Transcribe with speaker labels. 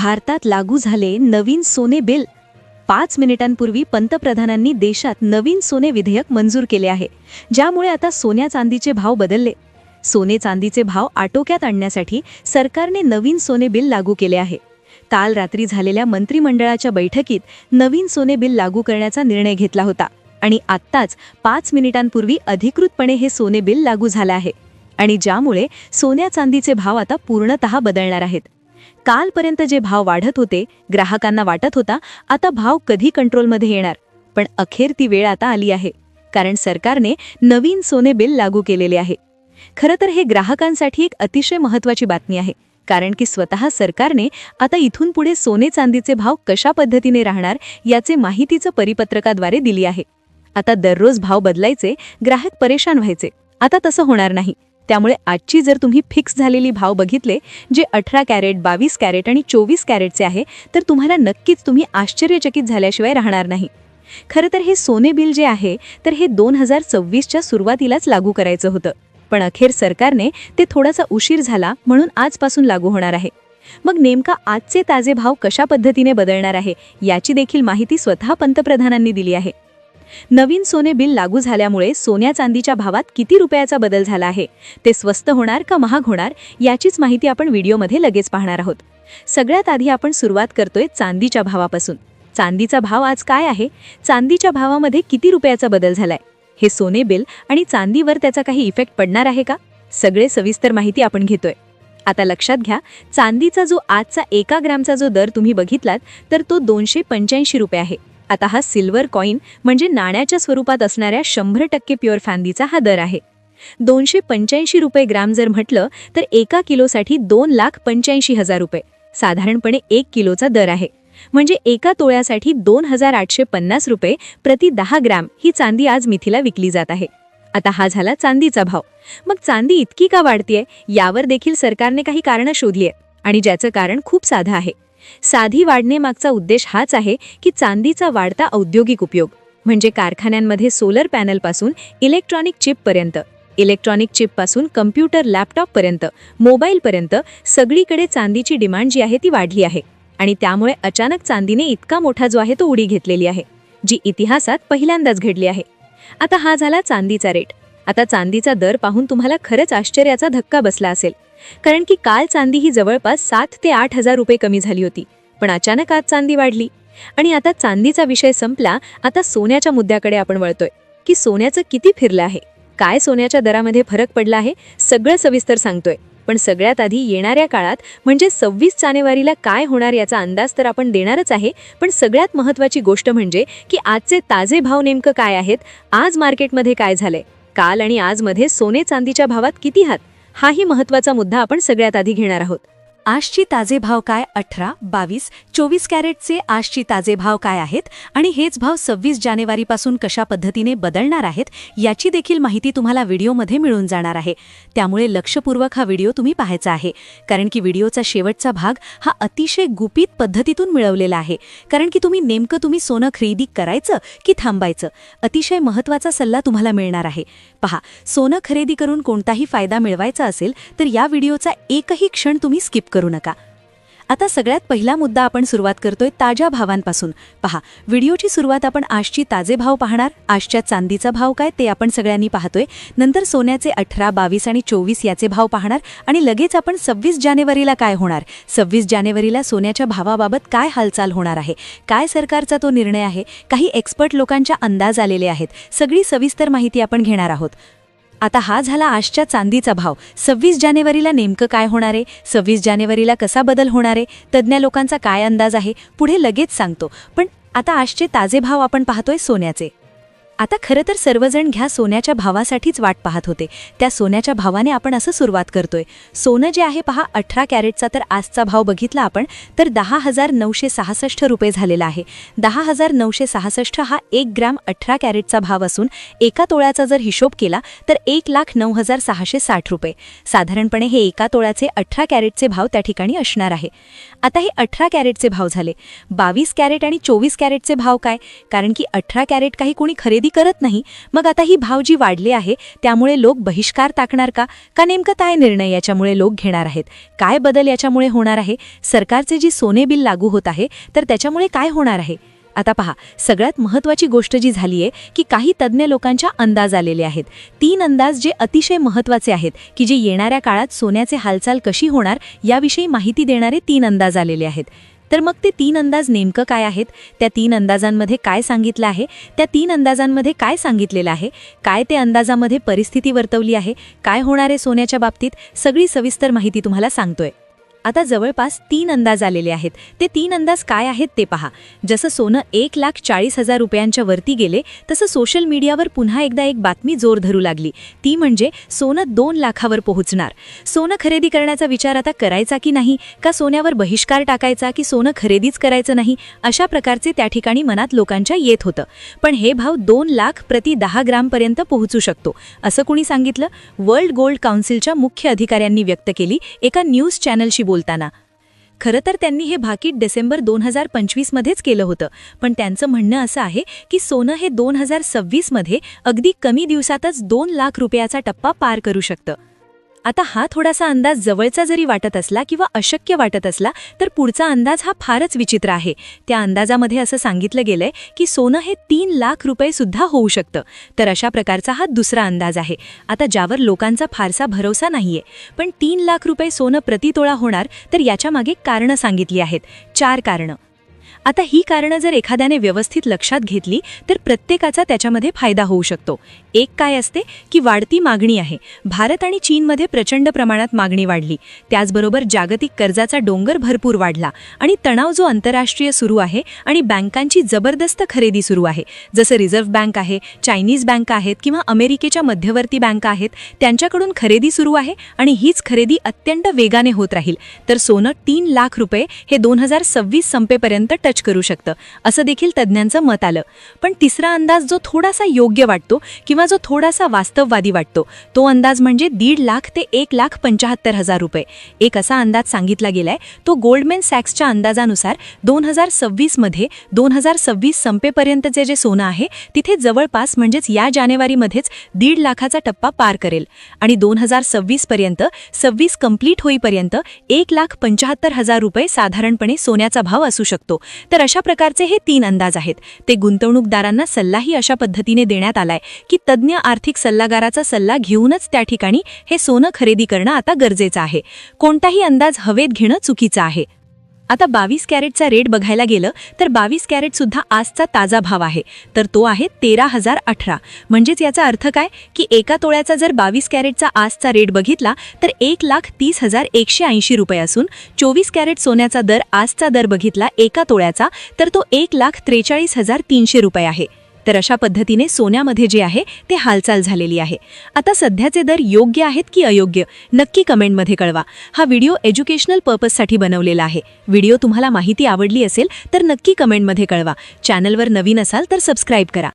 Speaker 1: भारतात लागू झाले नवीन सोने बिल। 5 मिनिटांपूर्वी पंतप्रधानांनी देशात नवीन सोने विधेयक मंजूर केले आहे, ज्यामुळे आता सोन्या चांदीचे भाव बदलले। सोने चांदीचे भाव आटोक्यात आणण्यासाठी सरकारने नवीन सोने बिल लागू केले आहे। काल रात्री झालेल्या मंत्रिमंडळाच्या बैठकीत नवीन सोने बिल लागू करण्याचा निर्णय घेतला होता आणि आत्ताच 5 मिनिटांपूर्वी अधिकृतपणे हे सोने बिल लागू झाले आहे आणि ज्यामुळे सोन्या चांदीचे भाव आता पूर्णतः बदलणार आहेत। कालपर्यंत जे भाव वाढत होते, ग्राहकांना वाटत होता आता भाव कधी कंट्रोलमध्ये येणार, पण अखेर ती वेळ आता आली आहे, कारण सरकारने नवीन सोने बिल लागू केलेले आहे। खरं तर हे ग्राहकांसाठी एक अतिशय महत्त्वाची बातमी आहे, कारण की स्वतः सरकारने आता इथून पुढे सोने चांदीचे भाव कशा पद्धतीने राहणार याचे माहितीचं परिपत्रकाद्वारे दिली आहे। आता दररोज भाव बदलायचे, ग्राहक परेशान व्हायचे, आता तसं होणार नाही। त्यामुळे आजची जर तुम्ही फिक्स झालेली भाव बघितले, जे 18 कॅरेट, 22 कॅरेट आणि 24 कॅरेटचे आहे, तर तुम्हाला नक्कीच तुम्ही आश्चर्यचकित झाल्याशिवाय राहणार नाही। खरं तर हे सोने बिल जे आहे, तर हे 2026च्या सुरुवातीलाच लागू करायचं होतं, पण अखेर सरकारने ते थोडासा उशीर झाला म्हणून आजपासून लागू होणार आहे। मग नेमका आजचे ताजे भाव कशा पद्धतीने बदलणार आहे याची देखील माहिती स्वतः पंतप्रधानांनी दिली आहे। नवीन सोने बिल लागू झाल्यामुळे सोन्या चांदीच्या भावात किती रुपयाचा बदल झाला आहे, ते स्वस्त होणार का महाग होणार याचीच माहिती आपण व्हिडिओमध्ये लगेच पाहणार आहोत। सगळ्यात आधी आपण सुरुवात करतोय चांदीच्या भावापासून। चांदीचा भाव आज काय आहे, चांदीच्या भावामध्ये किती रुपयाचा बदल झालाय, हे सोने बिल आणि चांदीवर त्याचा काही इफेक्ट पडणार आहे का, सगळे सविस्तर माहिती आपण घेतोय। आता लक्षात घ्या, चांदीचा जो आजचा 1 ग्रॅमचा जो दर तुम्ही बघितलात, तर तो 285 रुपये आहे। आता हा सिल्वर कॉइन म्हणजे नाण्याच्या स्वरूपात असणाऱ्या 100% प्युअर चांदीचा हा दर आहे। 285 रुपये ग्रॅम जर म्हटलं तर 1 किलोसाठी 2,85,000 रुपये साधारणपणे 1 किलोचा दर आहे। म्हणजे 1 तोळ्यासाठी 2,850 रुपये प्रति 10 ग्रॅम ही चांदी आज मिथीला विकली जात आहे। आता हा झाला चांदीचा भाव। मग चांदी इतकी का वाढतीये यावर देखील सरकारने काही कारणं शोधली आहेत आणि ज्याचं कारण खूप साधं आहे। साधी वाढण्यामागचा उद्देश हाच आहे की चांदीचा वाढता औद्योगिक उपयोग, म्हणजे कारखान्यांमध्ये सोलर पॅनलपासून इलेक्ट्रॉनिक चिपपर्यंत, इलेक्ट्रॉनिक चिपपासून कम्प्युटर लॅपटॉपपर्यंत, मोबाईलपर्यंत सगळीकडे चांदीची डिमांड जी आहे ती वाढली आहे आणि त्यामुळे अचानक चांदीने इतका मोठा जो आहे तो उडी घेतलेली आहे, जी इतिहासात पहिल्यांदाच घडली आहे। आता हा झाला चांदीचा रेट। आता चांदीचा दर पाहून तुम्हाला खरंच आश्चर्याचा धक्का बसला असेल, कारण की काल चांदी ही जवळपास 7 ते 8,000 रुपये कमी झाली होती, पण अचानक आज चांदी वाढली। आणि आता चांदीचा विषय संपला, आता सोन्याच्या मुद्द्याकडे आपण वळतोय की सोन्याचं किती फिरलं आहे, काय सोन्याच्या दरामध्ये फरक पडला आहे, सगळं सविस्तर सांगतोय। पण सगळ्यात आधी येणाऱ्या काळात म्हणजे 26 जानेवारीला काय होणार याचा अंदाज तर आपण देणारच आहे, पण सगळ्यात महत्त्वाची गोष्ट म्हणजे की आजचे ताजे भाव नेमकं काय आहेत, आज मार्केटमध्ये काय झालंय, काल आणि आजमध्ये सोने चांदीच्या भावात किती हात, हाही महत्त्वाचा मुद्दा आपण सगळ्यात आधी घेणार आहोत। आजची ताजे भाव काय, 18, 22, 24 कॅरेटचे आजची ताजे भाव काय आहेत आणि हेच भाव 26 जानेवारीपासून कशा पद्धतीने बदलणार आहेत याची देखील माहिती तुम्हाला व्हिडिओमध्ये मिळून जाणार आहे। त्यामुळे लक्षपूर्वक हा व्हिडिओ तुम्ही पाहायचा आहे, कारण की व्हिडिओचा शेवटचा भाग हा अतिशय गुपित पद्धतीतून मिळवलेला आहे, कारण की तुम्ही सोनं खरेदी करायचं की थांबायचं, अतिशय महत्त्वाचा सल्ला तुम्हाला मिळणार आहे। पहा, सोनं खरेदी करून कोणताही फायदा मिळवायचा असेल तर या व्हिडिओचा एकही क्षण तुम्ही स्किप करू नका। आता सगळ्यात पहिला मुद्दा आपण सुरुवात करतोय ताज्या भावांपासून। पहा, व्हिडिओची सुरुवात आपण आजची ताजे भाव पाहणार, आजच्या चांदीचा भाव काय ते आपण सगळ्यांनी पाहतोय, नंतर सोन्याचे 18, 22 आणि 24 याचे भाव पाहणार आणि लगेच आपण 26 जानेवारीला काय होणार, 26 जानेवारीला सोन्याच्या भावाबाबत काय हालचाल होणार आहे, काय सरकारचा तो निर्णय आहे, काही एक्सपर्ट लोकांच्या अंदाज आलेले आहेत, सगळी सविस्तर माहिती आपण घेणार आहोत। आता हा झाला आजच्या चांदीचा भाव। 26 जानेवारीला नेमकं काय होणार आहे, 26 जानेवारीला कसा बदल होणार आहे, तज्ज्ञ लोकांचा काय अंदाज आहे, पुढे लगेच सांगतो। पण आता आजचे ताजे भाव आपण पाहतोय सोन्याचे। आता खरं तर सर्वजण घ्या सोन्याच्या भावासाठीच वाट पाहत होते, त्या सोन्याच्या भावाने आपण असं सुरुवात करतोय। सोनं जे आहे पहा, 18 कॅरेटचा तर आजचा भाव बघितला आपण तर 10,966 रुपये झालेला आहे। 10,966 हा 1 ग्रॅम 18 कॅरेटचा भाव असून 1 तोळ्याचा जर हिशोब केला तर 1,09,660 रुपये साधारणपणे हे 1 तोळ्याचे 18 कॅरेटचे भाव त्या ठिकाणी असणार आहे। आता हे 18 कॅरेटचे भाव झाले। 22 कॅरेट आणि 24 कॅरेटचे भाव काय, कारण की 18 कॅरेट काही कोणी खरेदी खरेदी करत नाही, मग आता ही भाव जी वाढले आहे त्यामुळे लोक बहिष्कार टाकणार का नेमकं काय निर्णय याच्यामुळे लोक घेणार आहेत? काय बदल याच्यामुळे होणार आहे? सरकारचे जी सोने बिल लागू होत आहे तर त्याच्यामुळे काय होणार आहे? आता पहा, सगळ्यात महत्त्वाची गोष्ट जी झाली आहे की काही तज्ज्ञ लोकांच्या अंदाज आलेले आहेत. 3 अंदाज जे अतिशय महत्त्वाचे आहेत की जे येणाऱ्या काळात सोन्याचे हालचाल कशी होणार याविषयी माहिती देणारे 3 अंदाज आलेले आहेत. तर मग ते 3 अंदाज नेमकं काय आहेत? त्या 3 अंदाजांमध्ये काय सांगितलं आहे? त्या 3 अंदाजांमध्ये काय सांगितलेलं आहे? काय ते अंदाजामध्ये परिस्थिती वर्तवली आहे? काय होणार आहे सोन्याच्या बाबतीत? सगळी सविस्तर माहिती तुम्हाला सांगतोय. आता जवळपास 3 अंदाज आलेले आहेत. ते 3 अंदाज काय आहेत ते पहा. जसं सोनं 1,40,000 रुपयांच्या वरती गेले तसं सोशल मीडियावर पुन्हा एकदा एक बातमी जोर धरू लागली. ती म्हणजे सोनं 2 लाखावर पोहोचणार. सोनं खरेदी करण्याचा विचार आता करायचा की नाही, का सोन्यावर बहिष्कार टाकायचा की सोनं खरेदीच करायचं नाही, अशा प्रकारचे त्या ठिकाणी मनात लोकांच्या येत होतं. पण हे भाव 2 लाख प्रति 10 ग्रामपर्यंत पोहोचू शकतो असं कुणी सांगितलं? वर्ल्ड गोल्ड काउन्सिलच्या मुख्य अधिकाऱ्यांनी व्यक्त केली एका न्यूज चॅनलशी बोलताना. खरं तर त्यांनी हे भाकीत डिसेंबर 2025 मध्येच केलं होतं, पण त्यांचं म्हणणं असं आहे की सोनं हे 2026 मध्ये अगदी कमी दिवसातच 2 लाख रुपयाचा टप्पा पार करू शकतं. आता हा थोडासा अंदाज जवळचा जरी वाटत असला किंवा अशक्य वाटत असला तर पुढचा अंदाज हा फारच विचित्र आहे. त्या अंदाजामध्ये असं सांगितलं गेलंय की सोनं हे 3 लाख रुपये सुद्धा होऊ शकतं. तर अशा प्रकारचा हा दुसरा अंदाज आहे. आता ज्यावर लोकांचा फारसा भरोसा नाहीये, पण 3 लाख रुपये सोनं प्रतितोळा होणार तर याच्या मागे कारणं सांगितली आहेत. 4 कारणं. आता ही कारणं जर एखाद्याने व्यवस्थित लक्षात घेतली तर प्रत्येकाचा त्याच्यामध्ये फायदा होऊ शकतो. एक काय असते की वाढती मागणी आहे. भारत आणि चीनमध्ये प्रचंड प्रमाणात मागणी वाढली. त्याचबरोबर जागतिक कर्जाचा डोंगर भरपूर वाढला आणि तणाव जो आंतरराष्ट्रीय सुरू आहे आणि बँकांची जबरदस्त खरेदी सुरू आहे. जसं रिझर्व्ह बँक आहे, चायनीज बँक आहेत किंवा अमेरिकेच्या मध्यवर्ती बँका आहेत, त्यांच्याकडून खरेदी सुरू आहे आणि हीच खरेदी अत्यंत वेगाने होत राहील. तर सोनं 3 लाख रुपये हे 2026 संपेपर्यंत टच करू शकतं असं देखील तज्ज्ञांचं मत आलं. पण तिसरा अंदाज जो थोडासा योग्य वाटतो किंवा जो थोडासा वास्तववादी वाटतो तो अंदाज म्हणजे 1.5 लाख ते 1,75,000 रुपये. एक असा अंदाज सांगितला गेलाय तो गोल्डमॅन सॅक्सच्या अंदाजानुसार 2026 मध्ये 2026 संपेपर्यंतचे जे सोनं आहे तिथे जवळपास म्हणजेच या जानेवारीमध्येच 1.5 लाखाचा टप्पा पार करेल आणि 2026 पर्यंत 26 कंप्लीट होईपर्यंत 1,75,000 रुपये साधारणपणे सोन्याचा भाव असू शकतो. तर अशा प्रकारचे हे 3 अंदाज आहेत. ते गुंतवणूकदारांना सल्लाही अशा पद्धतीने देण्यात आलाय की तज्ज्ञ आर्थिक सल्लागाराचा सल्ला घेऊनच त्या ठिकाणी हे सोनं खरेदी करणं आता गरजेचं आहे. कोणताही अंदाज हवेत घेणं चुकीचं आहे. आता 22 कॅरेटचा रेट बघायला गेलं तर 22 कॅरेट सुद्धा आजचा ताजा भाव आहे, तर तो आहे 13,018. म्हणजेच याचा अर्थ काय की एका तोळ्याचा जर 22 कॅरेटचा आजचा रेट बघितला तर 1,30,180 रुपये असून 24 कॅरेट सोन्याचा दर आजचा दर बघितला एका तोळ्याचा तर तो 1,43,300 रुपये आहे. तर अशा पद्धतीने सोन्यामध्ये जे आहे ते हालचाल झालेली आहे. आता सध्याचे दर योग्य आहेत की अयोग्य नक्की कमेंटमध्ये कळवा. हा व्हिडिओ एज्युकेशनल पर्पजसाठी बनवलेला आहे. व्हिडिओ तुम्हाला माहिती आवडली असेल तर नक्की कमेंटमध्ये कळवा. चॅनलवर नवीन असाल तर सबस्क्राईब करा.